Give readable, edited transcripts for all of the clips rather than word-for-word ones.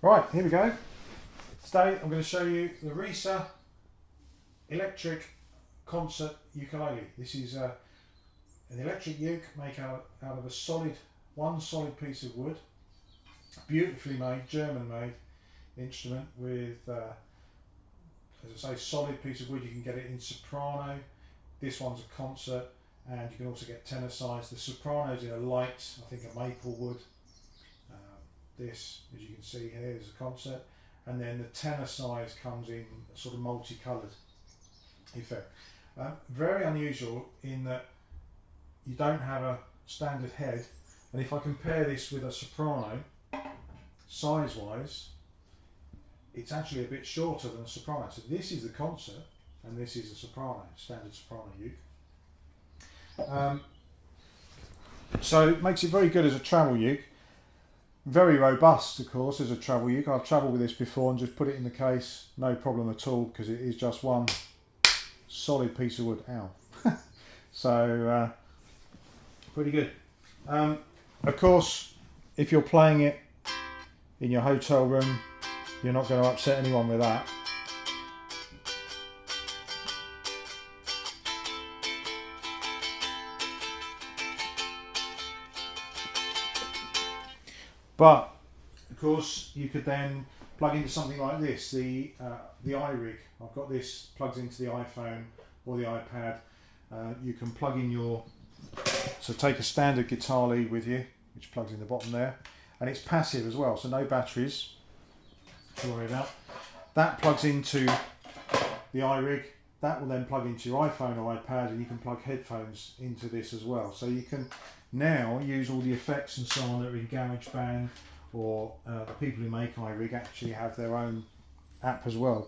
Right, here we go. Today I'm going to show you the Risa electric concert ukulele. This is an electric uke made out of one solid piece of wood. Beautifully made, German made instrument with, as I say, solid piece of wood. You can get it in soprano. This one's a concert, and you can also get tenor size. The soprano's in a light, I think a maple wood. This, as you can see here, is a concert, and then the tenor size comes in a sort of multicoloured effect. Very unusual in that you don't have a standard head, and if I compare this with a soprano, size-wise, it's actually a bit shorter than a soprano. So this is the concert, and this is a soprano, standard soprano uke. So it makes it very good as a travel uke. Very robust, of course, as a travel uke. I've travelled with this before and just put it in the case, no problem at all, because it is just one solid piece of wood. Ow. So, pretty good. Of course, if you're playing it in your hotel room, you're not going to upset anyone with that. But of course you could then plug into something like this, the iRig. I've got this plugs into the iPhone or the iPad. You can plug in so take a standard guitar lead with you, which plugs in the bottom there, and it's passive as well, so no batteries to worry about. That plugs into the iRig. That will then plug into your iPhone or iPad, and you can plug headphones into this as well. So you can now use all the effects and so on that are in GarageBand, or the people who make iRig actually have their own app as well.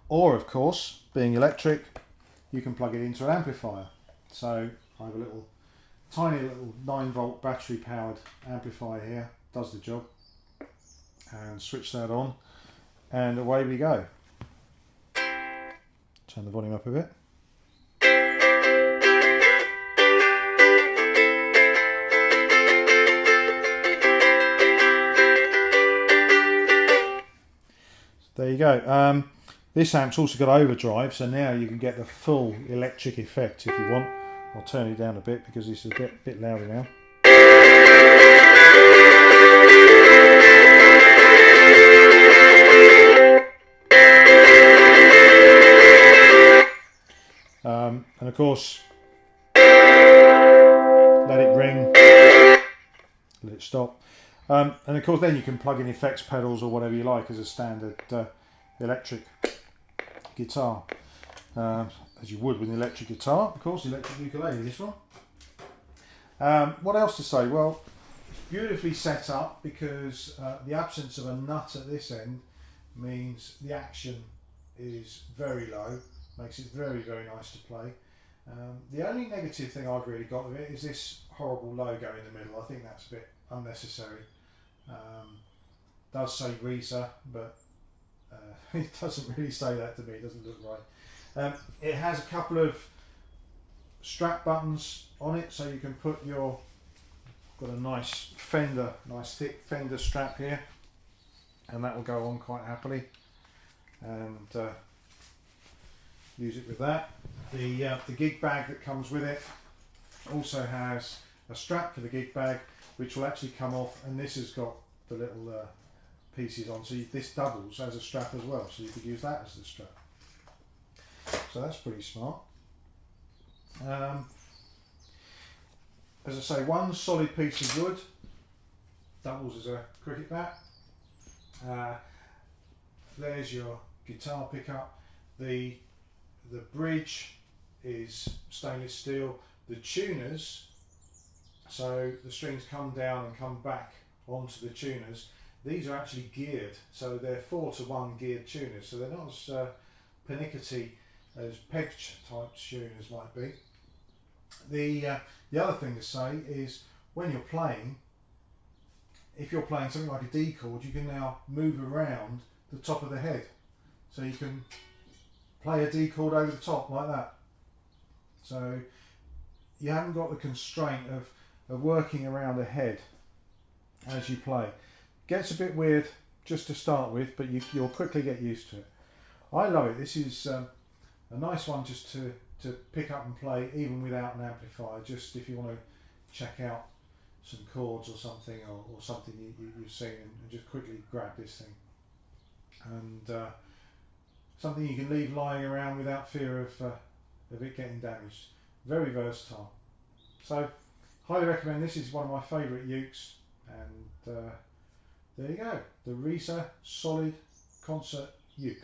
Or of course, being electric, you can plug it into an amplifier. So I have a tiny little 9-volt battery powered amplifier here, does the job, and switch that on and away we go. Turn the volume up a bit. There you go. This amp's also got overdrive, so now you can get the full electric effect if you want. I'll turn it down a bit because this is a bit louder now. And of course, let it ring, let it stop. And of course then you can plug in effects pedals or whatever you like as a standard electric guitar, as you would with an electric guitar, of course, electric ukulele, this one. What else to say? Well, it's beautifully set up because the absence of a nut at this end means the action is very low, makes it very, very nice to play. The only negative thing I've really got of it is this horrible logo in the middle. I think that's a bit unnecessary. Does say Risa, but it doesn't really say that to me. It doesn't look right. It has a couple of strap buttons on it, so you can put got a nice thick Fender strap here, and that will go on quite happily, and use it with that. The gig bag that comes with it also has a strap for the gig bag, which will actually come off, and this has got the little pieces on, so this doubles as a strap as well, so you could use that as the strap. So that's pretty smart. As I say, one solid piece of wood, doubles as a cricket bat. There's your guitar pickup. The bridge is stainless steel. The tuners, so the strings come down and come back onto the tuners. These are actually geared, so they're 4-to-1 geared tuners, so they're not as pernickety as peg type tuners might be. The other thing to say is when you're playing, if you're playing something like a D chord, you can now move around the top of the head, so you can play a D chord over the top like that. So you haven't got the constraint of working around the head as you play. Gets a bit weird just to start with, but you'll quickly get used to it. I love it. This is a nice one just to pick up and play even without an amplifier, just if you want to check out some chords or something, or something you've seen, and just quickly grab this thing. And something you can leave lying around without fear of it getting damaged. Very versatile. So highly recommend. This is one of my favourite ukes, and there you go, the Risa Solid Concert Uke.